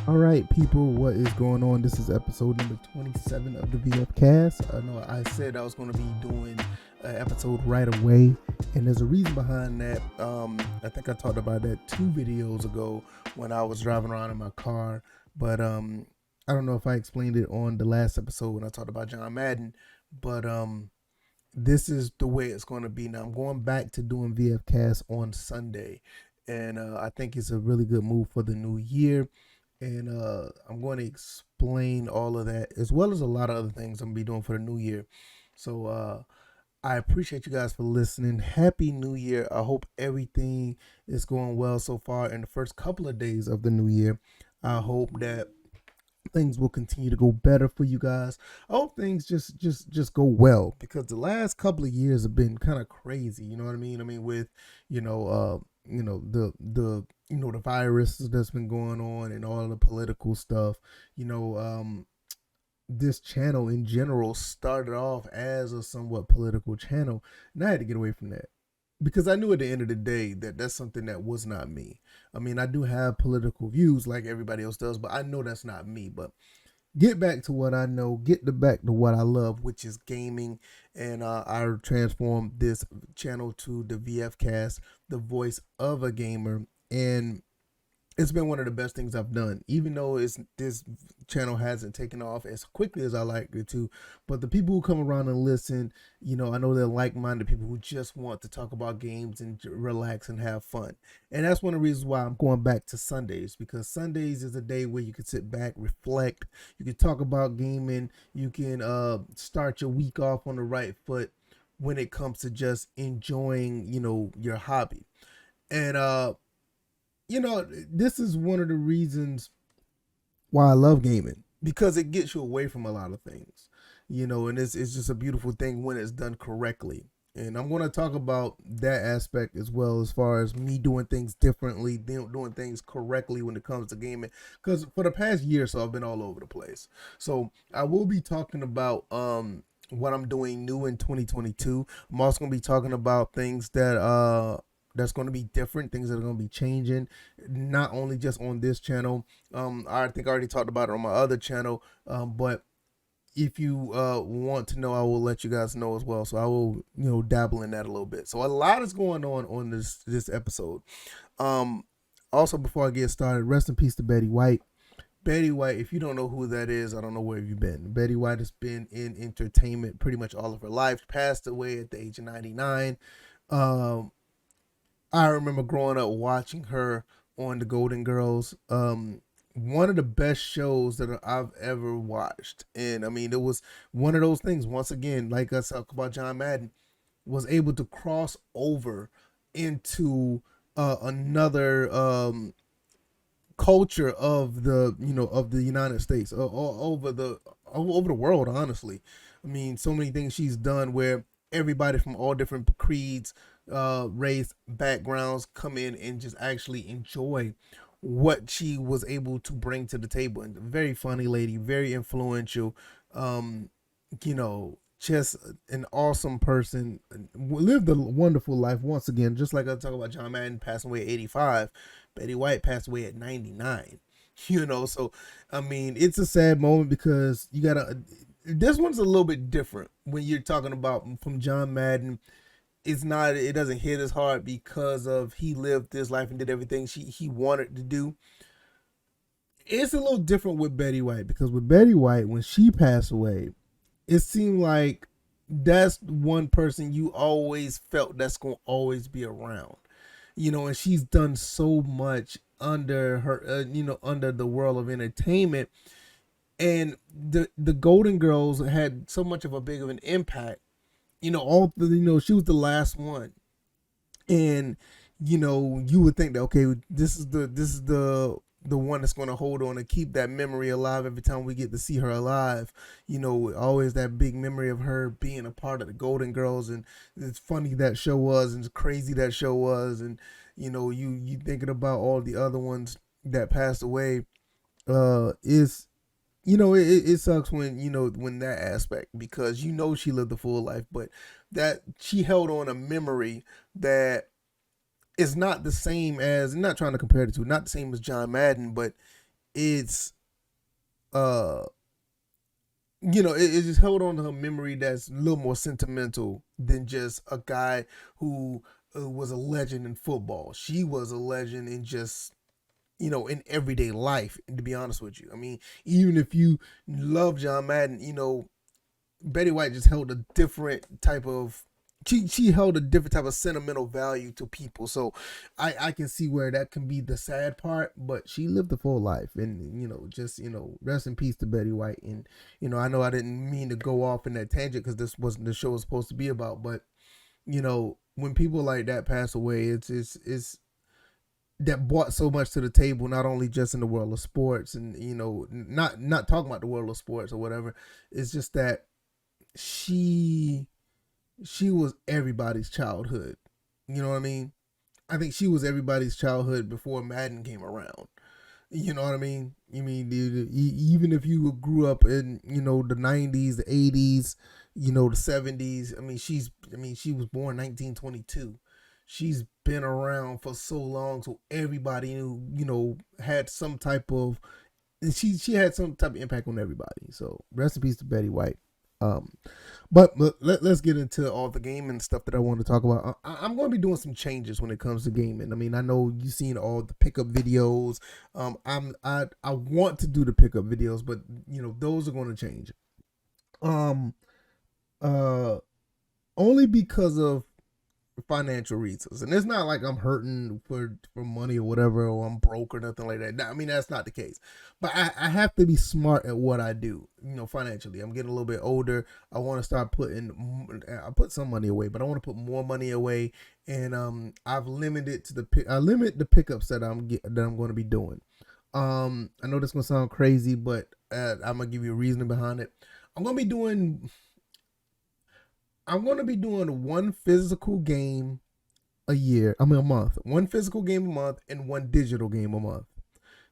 All right, people, what is going on? This is episode number 27 of the VF Cast. I know I said I was going to be doing an episode right away, and there's a reason behind that. I think I talked about that 2 videos ago when I was driving around in my car, but I don't know if I explained it on the last episode when I talked about John Madden, but this is the way it's going to be now. I'm going back to doing VF Cast on Sunday, and I think it's a really good move for the new year. And I'm going to explain all of that as well as a lot of other things I'm gonna be doing for the new year. So I appreciate you guys for listening. Happy New Year! I hope everything is going well so far in the first couple of days of the new year. I hope that things will continue to go better for you guys. I hope things just go well because the last couple of years have been kind of crazy. You know what I mean? I mean with you know the the virus that's been going on and all the political stuff. You know this channel in general started off as a somewhat political channel, and I had to get away from that because I knew at the end of the day that that's something that was not me. I mean, I do have political views like everybody else does, but I know that's not me. But get back to what I know, back to what I love, which is gaming, and I transformed this channel to the VF Cast, the voice of a gamer, and it's been one of the best things I've done, even though this channel hasn't taken off as quickly as I like it to. But the people who come around and listen, I know they're like-minded people who just want to talk about games and relax and have fun. And that's one of the reasons why I'm going back to Sundays, because Sundays is a day where you can sit back, reflect, you can talk about gaming, you can start your week off on the right foot when it comes to just enjoying, your hobby. And this is one of the reasons why I love gaming, because it gets you away from a lot of things, and it's just a beautiful thing when it's done correctly. And I'm going to talk about that aspect as well, as far as me doing things differently, doing things correctly when it comes to gaming. Because for the past year or so, I've been all over the place. So I will be talking about what I'm doing new in 2022. I'm also going to be talking about things that's going to be different, things that are going to be changing, not only just on this channel. I think I already talked about it on my other channel, but if you want to know, I will let you guys know as well. So I will, dabble in that a little bit. So a lot is going on this episode. Um, Also, before I get started, rest in peace to Betty White. Betty White, if you don't know who that is, I don't know where you've been. Betty White has been in entertainment pretty much all of her life. Passed away at the age of 99. Um, I remember growing up watching her on the Golden Girls. One of the best shows that I've ever watched, and I mean, it was one of those things. Once again, like I talk about John Madden, was able to cross over into another culture of the United States, over the world. Honestly, I mean, so many things she's done where everybody from all different creeds, race, backgrounds come in and just actually enjoy what she was able to bring to the table. And very funny lady, very influential. Just an awesome person. Lived a wonderful life. Once again, just like I talk about John Madden passing away at 85, Betty White passed away at 99. So I mean, it's a sad moment because you gotta. This one's a little bit different when you're talking about from John Madden. It's not. It doesn't hit as hard because of he lived his life and did everything he wanted to do. It's a little different with Betty White, because with Betty White, when she passed away, it seemed like that's one person you always felt that's going to always be around. And she's done so much under her, under the world of entertainment. And the Golden Girls had so much of a big of an impact. She was the last one. And you would think that, okay, this is the one that's going to hold on and keep that memory alive every time we get to see her alive. Always that big memory of her being a part of the Golden Girls, and it's funny that show was, and it's crazy that show was, and you thinking about all the other ones that passed away. Is it sucks when when that aspect, because she lived a full life, but that she held on a memory that is not the same as, not trying to compare the two, not the same as John Madden, but it's uh it just held on to her memory that's a little more sentimental than just a guy who was a legend in football. She was a legend in just in everyday life. And to be honest with you, I mean, even if you love John Madden, Betty White just held a different type of she held a different type of sentimental value to people. So I can see where that can be the sad part, but she lived a full life. And just rest in peace to Betty White. And I know I didn't mean to go off in that tangent because this wasn't the show was supposed to be about, but when people like that pass away, it's that brought so much to the table, not only just in the world of sports and not talking about the world of sports or whatever. It's just that she she was everybody's childhood. You know what I mean? I think she was everybody's childhood before Madden came around. You know what I mean? You mean even if you grew up in the '90s, the '80s, the '70s. She was born 1922. She's been around for so long, so everybody knew had some type of she had some type of impact on everybody. So rest in peace to Betty White. Um, but let's get into all the gaming stuff that I want to talk about. I'm going to be doing some changes when it comes to gaming. I mean, I know you've seen all the pickup videos. I want to do the pickup videos, but those are going to change. Um, uh, Only because of financial reasons. And it's not like I'm hurting for money or whatever, or I'm broke or nothing like that. I mean, that's not the case. But I have to be smart at what I do, financially. I'm getting a little bit older. I want to start I put some money away, but I want to put more money away. And I've limited to I limit the pickups that I'm going to be doing. I know this is going to sound crazy, but I'm going to give you a reason behind it. I'm going to be doing one physical game a year. I mean, a month. One physical game a month and one digital game a month.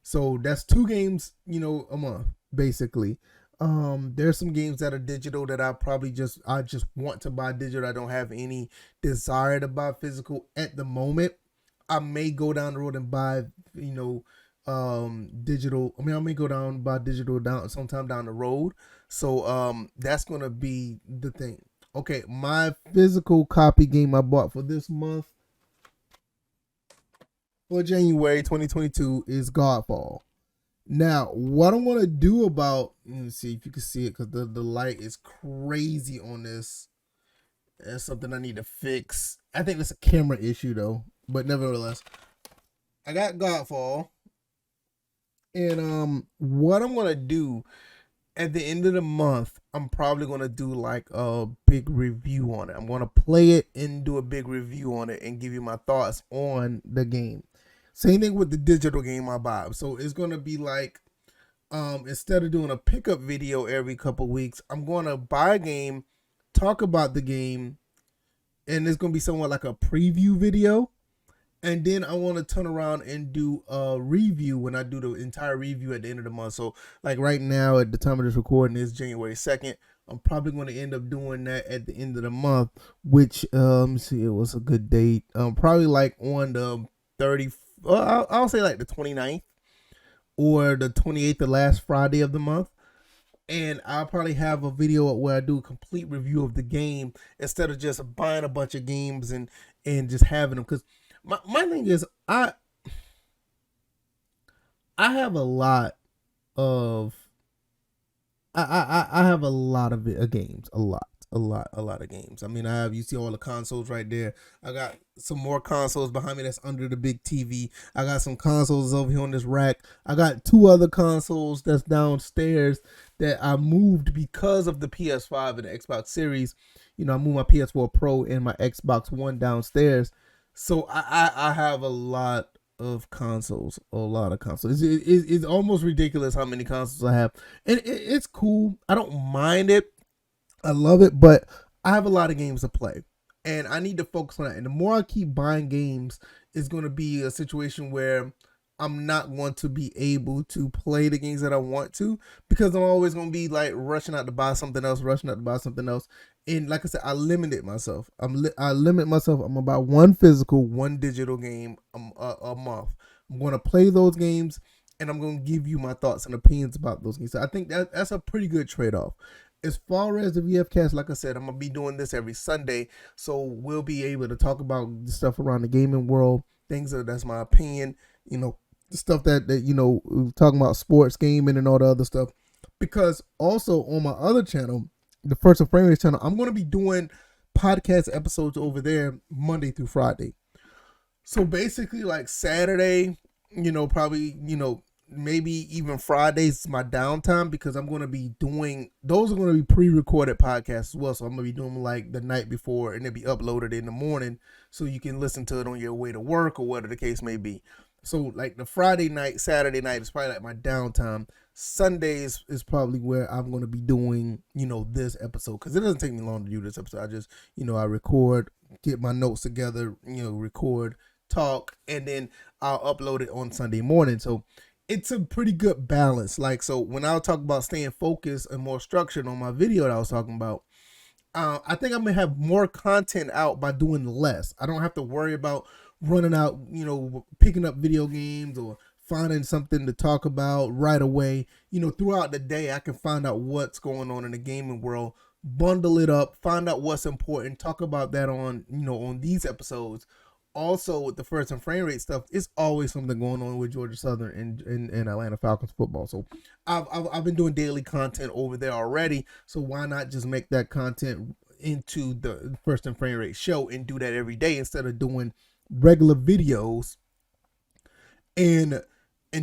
So that's two games, a month basically. There's some games that are digital that I just want to buy digital. I don't have any desire to buy physical at the moment. I may go down the road and buy, digital. I may go down and buy digital down sometime down the road. So that's gonna be the thing. Okay, my physical copy game I bought for this month for January 2022 is Godfall. Now, what I'm gonna do about let me see if you can see it because the light is crazy on this. That's something I need to fix. I think it's a camera issue though, but nevertheless, I got Godfall, and what I'm gonna do at the end of the month, I'm probably gonna do like a big review on it. I'm gonna play it and do a big review on it and give you my thoughts on the game. Same thing with the digital game I buy. So it's gonna be like, instead of doing a pickup video every couple weeks, I'm gonna buy a game, talk about the game, and it's gonna be somewhat like a preview video. And then I want to turn around and do a review when I do the entire review at the end of the month. So like right now at the time of this recording is January 2nd. I'm probably going to end up doing that at the end of the month, which see, it was a good date. Probably like on the 30th, I'll say like the 29th or the 28th, the last Friday of the month. And I'll probably have a video where I do a complete review of the game instead of just buying a bunch of games and just having them. Because my thing is, I have a lot of I have a lot of games, a lot of games. I mean, you see all the consoles right there. I got some more consoles behind me that's under the big TV. I got some consoles over here on this rack. I got two other consoles that's downstairs that I moved because of the PS5 and the Xbox Series. I moved my PS4 Pro and my Xbox One downstairs. So I have a lot of consoles, a lot of consoles. It's almost ridiculous how many consoles I have, and it's cool. I don't mind it. I love it, but I have a lot of games to play, and I need to focus on that. And the more I keep buying games, it's going to be a situation where I'm not going to be able to play the games that I want to because I'm always going to be like rushing out to buy something else. And like I said, I limited myself. I limit myself. I'm about one physical, one digital game a month. I'm going to play those games, and I'm going to give you my thoughts and opinions about those games. So I think that's a pretty good trade-off. As far as the VFcast, like I said, I'm going to be doing this every Sunday, so we'll be able to talk about the stuff around the gaming world, things that's my opinion, the stuff that talking about sports, gaming, and all the other stuff. Because also on my other channel, the First and Frame Rate channel, I'm going to be doing podcast episodes over there Monday through Friday. So basically, like Saturday, probably, maybe even Fridays is my downtime, because I'm going to be doing, those are going to be pre-recorded podcasts as well. So I'm going to be doing like the night before, and they'll be uploaded in the morning so you can listen to it on your way to work or whatever the case may be. So like the Friday night, Saturday night is probably like my downtime. Sundays is probably where I'm going to be doing, this episode, because it doesn't take me long to do this episode. I just, I record, get my notes together, record, talk, and then I'll upload it on Sunday morning. So it's a pretty good balance. Like, so when I talk about staying focused and more structured on my video that I was talking about, I think I'm going to have more content out by doing less. I don't have to worry about running out, picking up video games or finding something to talk about right away. Throughout the day, I can find out what's going on in the gaming world, bundle it up, find out what's important, talk about that on, on these episodes. Also, with the First and Frame Rate stuff, it's always something going on with Georgia Southern and Atlanta Falcons football. So I've been doing daily content over there already. So why not just make that content into the First and Frame Rate show and do that every day instead of doing regular videos and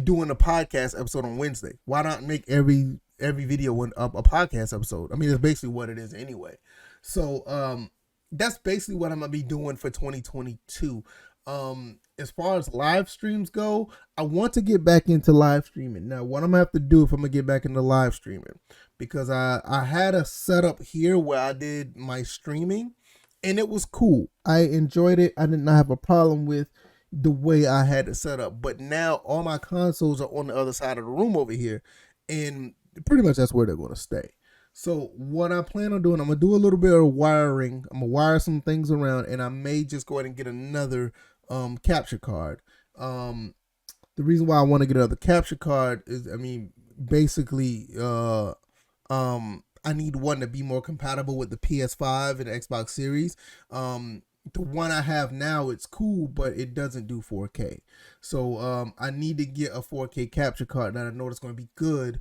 doing a podcast episode on Wednesday? Why not make every video a podcast episode? I mean, it's basically what it is anyway. So that's basically what I'm gonna be doing for 2022. As far as live streams go, I want to get back into live streaming. Now, what I'm gonna have to do if I'm gonna get back into live streaming, because I had a setup here where I did my streaming, and it was cool. I enjoyed it. I did not have a problem with the way I had it set up. But now all my consoles are on the other side of the room over here, and pretty much that's where they're going to stay. So what I plan on doing, I'm going to do a little bit of wiring. I'm going to wire some things around, and I may just go ahead and get another capture card. The reason why I want to get another capture card is, basically, I need one to be more compatible with the PS5 and the Xbox Series. The one I have now, it's cool, but it doesn't do 4K. So I need to get a 4K capture card that I know it's going to be good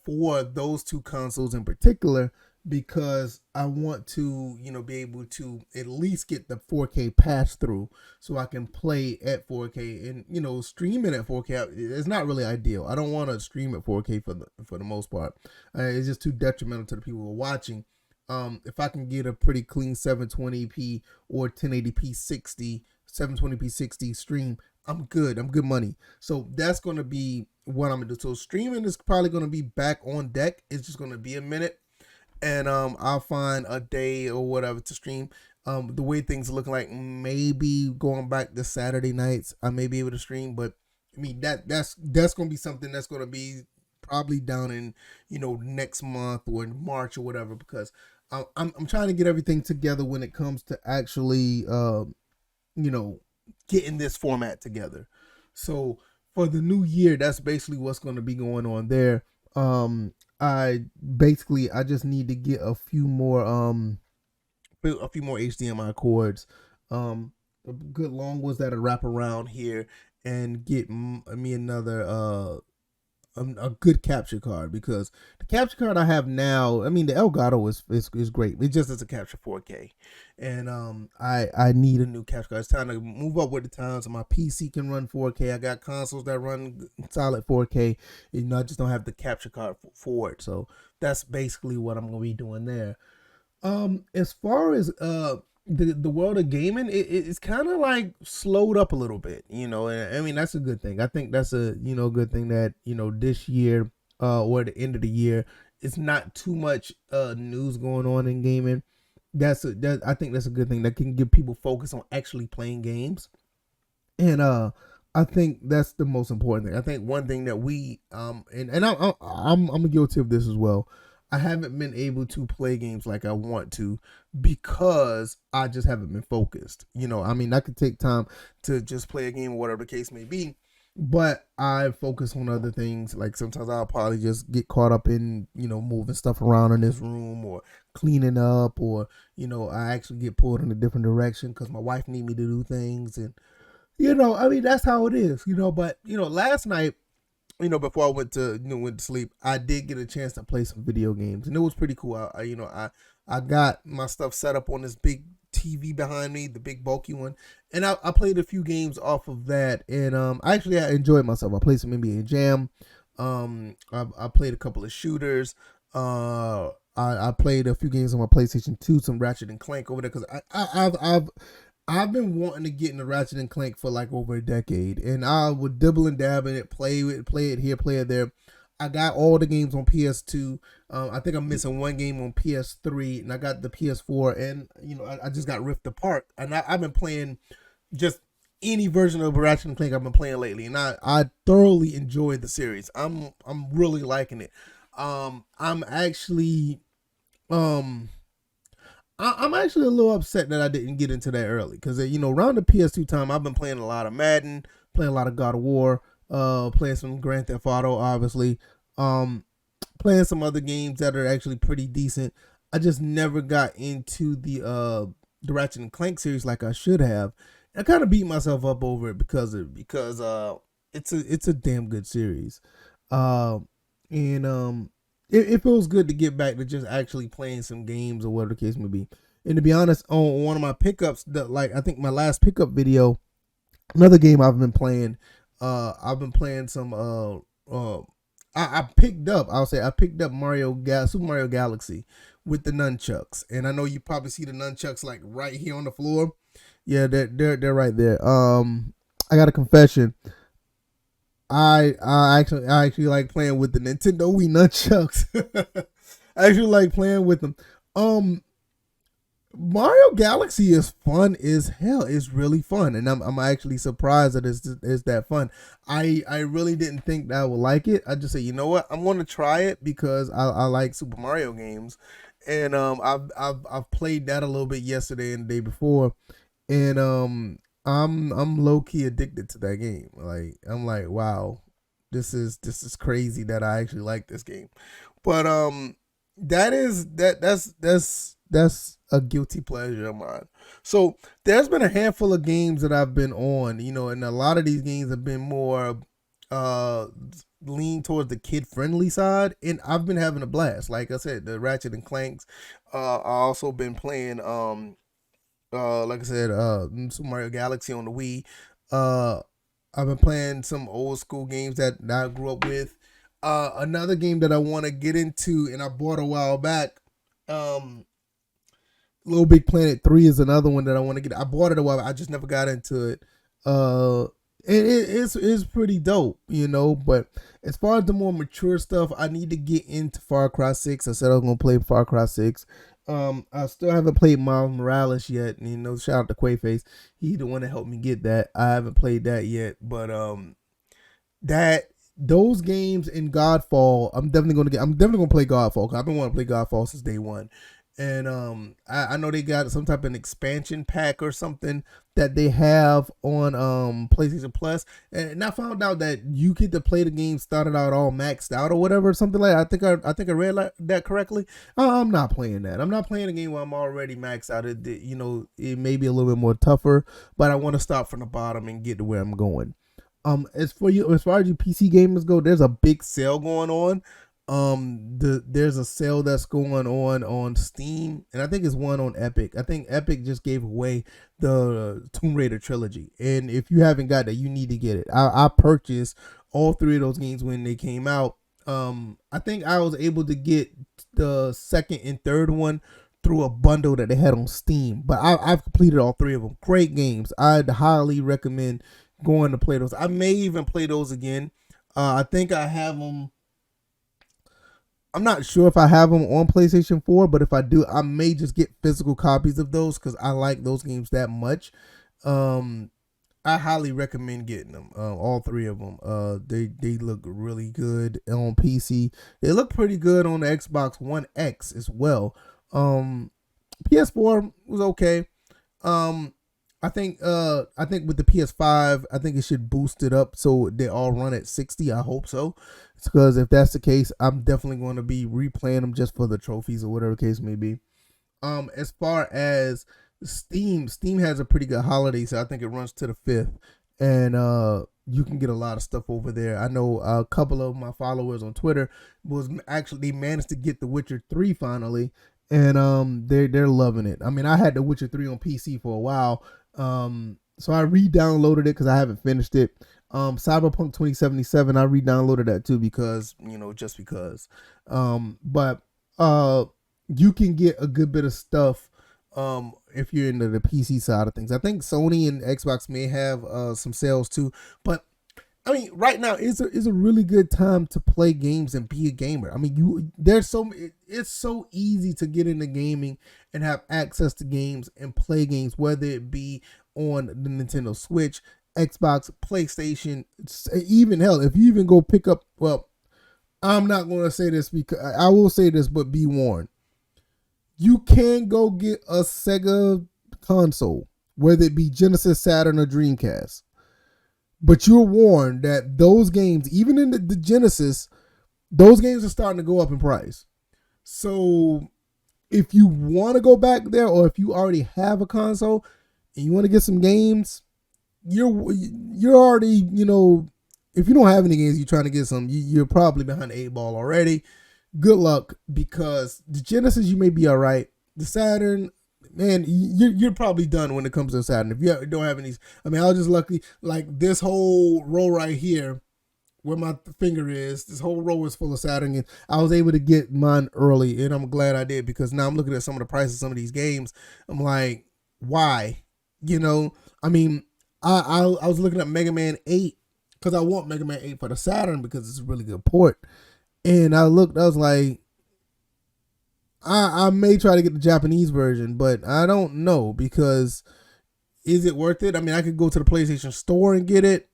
for those two consoles in particular, because I want to, be able to at least get the 4K pass through so I can play at 4K, and, streaming at 4K is not really ideal. I don't want to stream at 4K for the most part. It's just too detrimental to the people who are watching. If I can get a pretty clean 720p or 1080p 60, 720p 60 stream, I'm good. I'm good money. So that's going to be what I'm going to do. So streaming is probably going to be back on deck. It's just going to be a minute. And I'll find a day or whatever to stream. The way things are looking like, maybe going back to Saturday nights, I may be able to stream. But that's going to be something that's going to be probably down in, next month or in March or whatever, because I'm trying to get everything together when it comes to actually, getting this format together. So for the new year, that's basically what's going to be going on there. I just need to get a few more HDMI cords, good long ones that'll wrap around here, and get me another a good capture card, because the capture card I have now, the Elgato is great. It just doesn't capture 4K, and I need a new capture card. It's time to move up with the times. So my PC can run 4K. I got consoles that run solid 4K. I just don't have the capture card for it. So that's basically what I'm gonna be doing there. As far as the world of gaming, it's kind of like slowed up a little bit, and that's a good thing. I think that's a good thing that this year or the end of the year, it's not too much news going on in gaming. I think that's a good thing that can give people focus on actually playing games, and I think that's the most important thing. I think one thing that we and I'm guilty of this as well. I haven't been able to play games like I want to, because I just haven't been focused. I could take time to just play a game or whatever the case may be, but I focus on other things. Like sometimes I'll probably just get caught up in, moving stuff around in this room or cleaning up, or I actually get pulled in a different direction because my wife need me to do things. And I mean, that's how it is. But last night, before I went to sleep, I did get a chance to play some video games, and it was pretty cool. I got my stuff set up on this big TV behind me, the big bulky one, and I played a few games off of that, and I enjoyed myself. I played some NBA Jam. I played a couple of shooters. I played a few games on my PlayStation 2, some Ratchet and Clank over there, because I've been wanting to get into Ratchet and Clank for like over a decade, and I would dibble and dab in it, play it here, play it there. I got all the games on PS2. I think I'm missing one game on PS3, and I got the PS4, and I just got ripped apart. And I've been playing just any version of Ratchet and Clank I've been playing lately, and I thoroughly enjoyed the series. I'm really liking it. I'm actually I'm actually a little upset that I didn't get into that early, because around the PS2 time, I've been playing a lot of Madden, playing a lot of God of War, playing some Grand Theft Auto, obviously, um, playing some other games that are actually pretty decent. I just never got into the Ratchet and Clank series like I should have. I kind of beat myself up over it because it's a damn good series. Uh, and it feels good to get back to just actually playing some games or whatever the case may be. And to be honest, on one of my pickups, that like I think my last pickup video, another game I've been playing, I've been playing some I picked up, I picked up Super Mario Galaxy with the nunchucks, and I know you probably see the nunchucks like right here on the floor. Yeah, they're right there. I got a confession. I actually like playing with the Nintendo Wii nunchucks. I actually like playing with them. Um, Mario Galaxy is fun as hell. It's really fun, and I'm actually surprised that it's that fun. I really didn't think that I would like it. I just say, you know what, I'm going to try it because I like Super Mario games, and I've played that a little bit yesterday and the day before, and I'm low key addicted to that game. Like I'm like, wow, this is crazy that I actually like this game. But that's a guilty pleasure of mine. So there's been a handful of games that I've been on, and a lot of these games have been more uh lean towards the kid friendly side, and I've been having a blast. Like I said, the Ratchet and Clanks. I also been playing like I said, Super Mario Galaxy on the Wii. Uh, I've been playing some old school games that I grew up with. Another game that I want to get into and I bought a while back. Um, Little Big Planet 3 is another one that I want to get. I bought it a while. I just never got into it. Uh, it's pretty dope, But as far as the more mature stuff, I need to get into Far Cry 6. I said I was gonna play Far Cry 6. I still haven't played Miles Morales yet. And, shout out to Quayface. He the one that helped me get that. I haven't played that yet, but that those games in Godfall, I'm definitely gonna play Godfall because I've been wanting to play Godfall since day one. And I know they got some type of an expansion pack or something that they have on PlayStation Plus, and I found out that you get to play the game started out all maxed out or whatever, something like that. I think I read that correctly. I'm not playing that. I'm not playing a game where I'm already maxed out. It may be a little bit more tougher, but I want to start from the bottom and get to where I'm going. As far as you PC gamers go, there's a big sale going on. There's a sale that's going on Steam, and I think it's one on Epic. I think Epic just gave away the Tomb Raider trilogy, and if you haven't got that, you need to get it. I purchased all three of those games when they came out. I think I was able to get the second and third one through a bundle that they had on Steam, but I've completed all three of them. Great games. I'd highly recommend going to play those. I may even play those again. I think I have them. I'm not sure if I have them on PlayStation 4, but if I do, I may just get physical copies of those because I like those games that much. Um, I highly recommend getting them. All three of them. They look really good on PC. They look pretty good on the Xbox One X as well. PS4 was okay. Um, I think with the PS5, I think it should boost it up so they all run at 60. I hope so. It's because if that's the case, I'm definitely going to be replaying them just for the trophies or whatever the case may be. As far as Steam has a pretty good holiday, so I think it runs to the 5th, and you can get a lot of stuff over there. I know a couple of my followers on Twitter was actually they managed to get The Witcher 3 finally, and they're loving it. I mean, I had The Witcher 3 on PC for a while, so I re-downloaded it because I haven't finished it. Cyberpunk 2077, I re-downloaded that too because just because. But you can get a good bit of stuff if you're into the PC side of things. I think Sony and Xbox may have some sales too, but I mean, right now is a really good time to play games and be a gamer. I mean, it's so easy to get into gaming and have access to games and play games, whether it be on the Nintendo Switch, Xbox, PlayStation, even hell, if you even go pick up, well, I'm not going to say this because I will say this, but be warned. You can go get a Sega console, whether it be Genesis, Saturn, or Dreamcast. But you're warned that those games, even in the Genesis, those games are starting to go up in price. So if you want to go back there, or if you already have a console and you want to get some games, you're already, if you don't have any games, you're trying to get some, you're probably behind the 8 ball already. Good luck, because the Genesis, you may be all right. The Saturn, man, you're probably done when it comes to the Saturn. If you don't have any, I mean, I was just lucky, like this whole row right here where my finger is, this whole row is full of Saturn, and I was able to get mine early, and I'm glad I did, because now I'm looking at some of the prices of some of these games. I'm like, why? I mean, I was looking at Mega Man 8 because I want Mega Man 8 for the Saturn because it's a really good port. And I was like, I may try to get the Japanese version, but I don't know, because is it worth it? I mean, I could go to the PlayStation Store and get it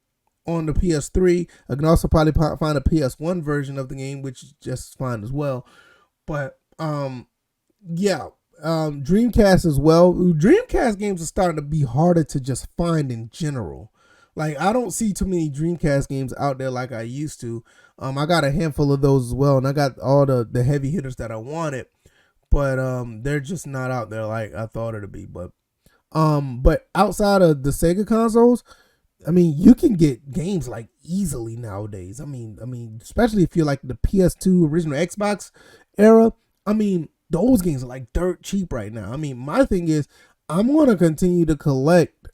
on the PS3. I can also probably find a PS1 version of the game, which is just fine as well. But yeah, Dreamcast as well. Dreamcast games are starting to be harder to just find in general. Like, I don't see too many Dreamcast games out there like I used to. I got a handful of those as well, and I got all the heavy hitters that I wanted, but they're just not out there like I thought it'd be. But outside of the Sega consoles, I mean, you can get games like easily nowadays. I mean, especially if you're like the PS2 original Xbox era. I mean, those games are like dirt cheap right now. I mean, my thing is, I'm gonna continue to collect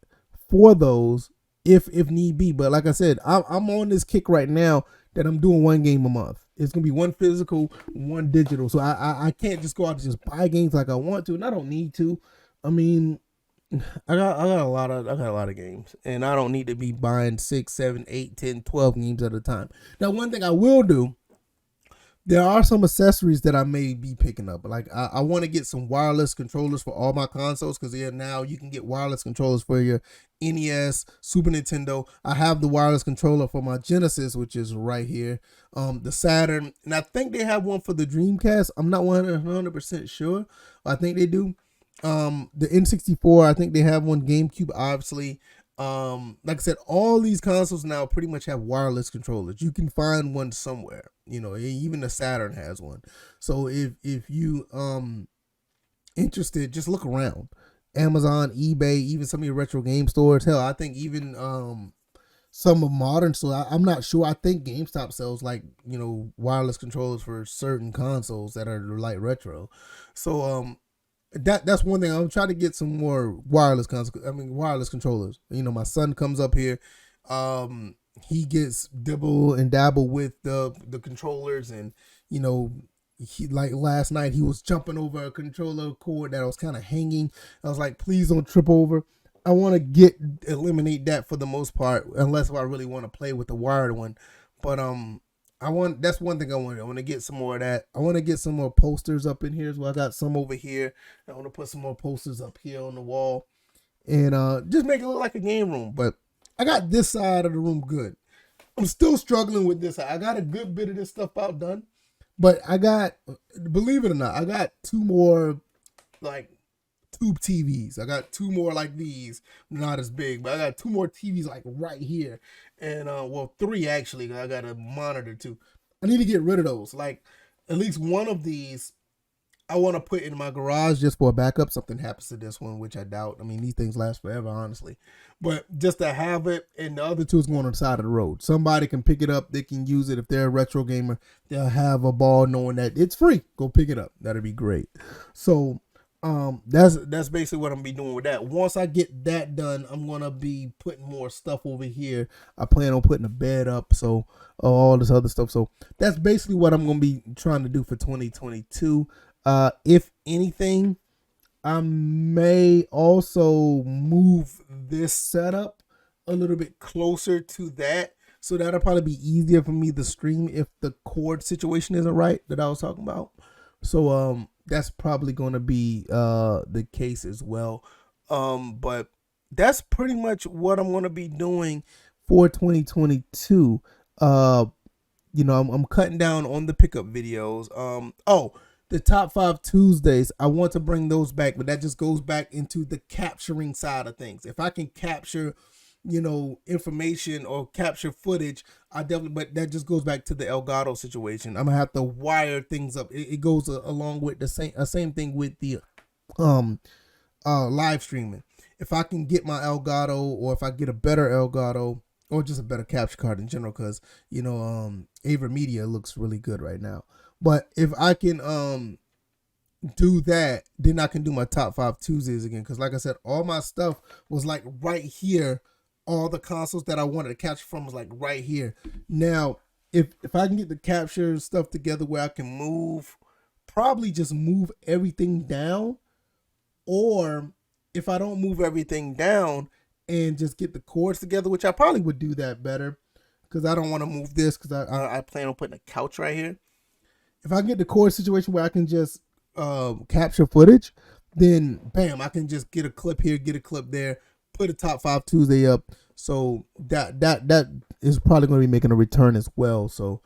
for those if need be. But like I said, I'm on this kick right now that I'm doing one game a month. It's gonna be one physical, one digital. So I can't just go out and just buy games like I want to, and I don't need to. I mean, I got a lot of games, and I don't need to be buying 6, 7, 8, 10, 12 games at a time. Now, one thing I will do, there are some accessories that I may be picking up. Like, I want to get some wireless controllers for all my consoles, because now you can get wireless controllers for your NES, Super Nintendo. I have the wireless controller for my Genesis, which is right here. The Saturn, and I think they have one for the Dreamcast. I'm not 100% sure. I think they do. The N64, I think they have one. GameCube, obviously. Like I said, all these consoles now pretty much have wireless controllers. You can find one somewhere. Even the Saturn has one. So if you interested, just look around. Amazon, eBay, even some of your retro game stores. Hell, I think even some of modern stores. I'm not sure. I think GameStop sells like wireless controllers for certain consoles that are like retro. So that's one thing. I'm trying to get some more wireless controllers. My son comes up here. He gets dibble and dabble with the controllers, and he, like last night, he was jumping over a controller cord that was kind of hanging. I was like, please don't trip over. I want to eliminate that for the most part, unless I really want to play with the wired one. But that's one thing I want. I want to get some more of that. I want to get some more posters up in here as well. I got some over here. I want to put some more posters up here on the wall, and just make it look like a game room. But I got this side of the room good. I'm still struggling with this. I got a good bit of this stuff outdone, but believe it or not, I got 2 more like tube TVs. I got two more like these, not as big, but I got two more TVs like right here, and well, three actually. 'Cause I got a monitor too. I need to get rid of those. Like at least one of these I want to put in my garage just for a backup. Something happens to this one, which I doubt. I mean, these things last forever, honestly. But just to have it, and the other two is going on the side of the road. Somebody can pick it up. They can use it. If they're a retro gamer, they'll have a ball knowing that it's free. Go pick it up. That'd be great. So that's basically what I'm gonna be doing with that. Once I get that done, I'm gonna be putting more stuff over here. I plan on putting a bed up, so all this other stuff. So that's basically what I'm gonna be trying to do for 2022. If anything, I may also move this setup a little bit closer to that, so that'll probably be easier for me to stream if the cord situation isn't right that I was talking about. So that's probably going to be the case as well. But that's pretty much what I'm going to be doing for 2022. I'm cutting down on the pickup videos. The top 5 Tuesdays, I want to bring those back, but that just goes back into the capturing side of things. If I can capture, information or capture footage, but that just goes back to the Elgato situation. I'm gonna have to wire things up. It goes along with the same thing with the live streaming. If I can get my Elgato, or if I get a better Elgato, or just a better capture card in general, because AverMedia looks really good right now. But if I can do that, then I can do my top 5 Tuesdays again. Because like I said, all my stuff was like right here. All the consoles that I wanted to capture from was like right here. Now, if I can get the capture stuff together where I can probably just move everything down. Or if I don't move everything down and just get the cords together, which I probably would do that better. Because I don't want to move this, because I plan on putting a couch right here. If I can get the cord situation where I can just capture footage, then bam, I can just get a clip here, get a clip there, put a top 5 Tuesday up. So that is probably going to be making a return as well. So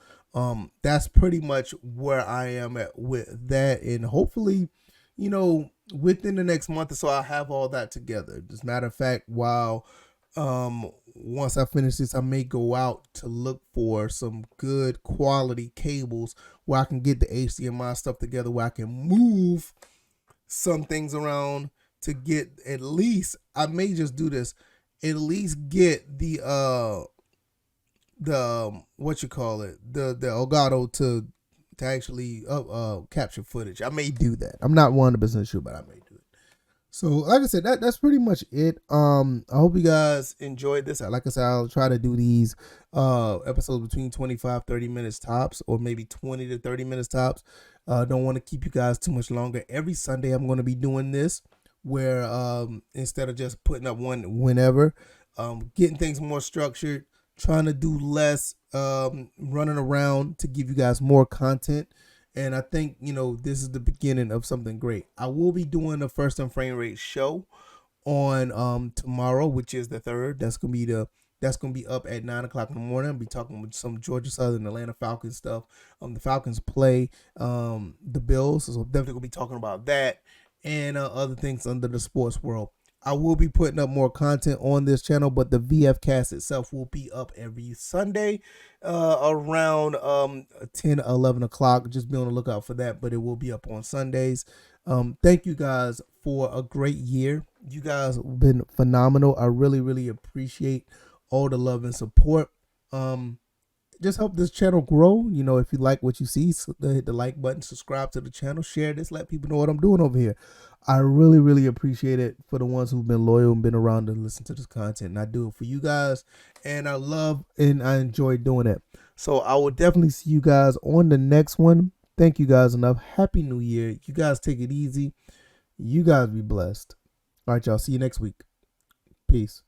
that's pretty much where I am at with that, and hopefully, within the next month or so, I'll have all that together. As a matter of fact, once I finish this, I may go out to look for some good quality cables where I can get the HDMI stuff together, where I can move some things around to get at least, I may just do this, at least get the what you call it, the Elgato to actually capture footage. I may do that. I'm not 100% sure, but I may do it. So like I said, that's pretty much it. I hope you guys enjoyed this. Like I said, I'll try to do these episodes between 25-30 minutes tops, or maybe 20 to 30 minutes tops. Don't want to keep you guys too much longer. Every Sunday I'm going to be doing this, where instead of just putting up one whenever, getting things more structured, trying to do less running around to give you guys more content. And I think, this is the beginning of something great. I will be doing the First and Frame Rate show on tomorrow, which is the 3rd. That's gonna be up at 9:00 in the morning. I'll be talking with some Georgia Southern, Atlanta Falcons stuff. The Falcons play the Bills, so definitely gonna be talking about that and other things under the sports world. I will be putting up more content on this channel, but the VF cast itself will be up every Sunday around 10, 11 o'clock. Just be on the lookout for that, but it will be up on Sundays. Thank you guys for a great year. You guys have been phenomenal. I really, really appreciate all the love and support. Just help this channel grow. If you like what you see, hit the like button, subscribe to the channel, share this, let people know what I'm doing over here. I really, really appreciate it for the ones who've been loyal and been around to listen to this content. And I do it for you guys, and I love and I enjoy doing it. So I will definitely see you guys on the next one. Thank you guys enough. Happy New Year. You guys take it easy. You guys be blessed. All right, y'all. See you next week. Peace.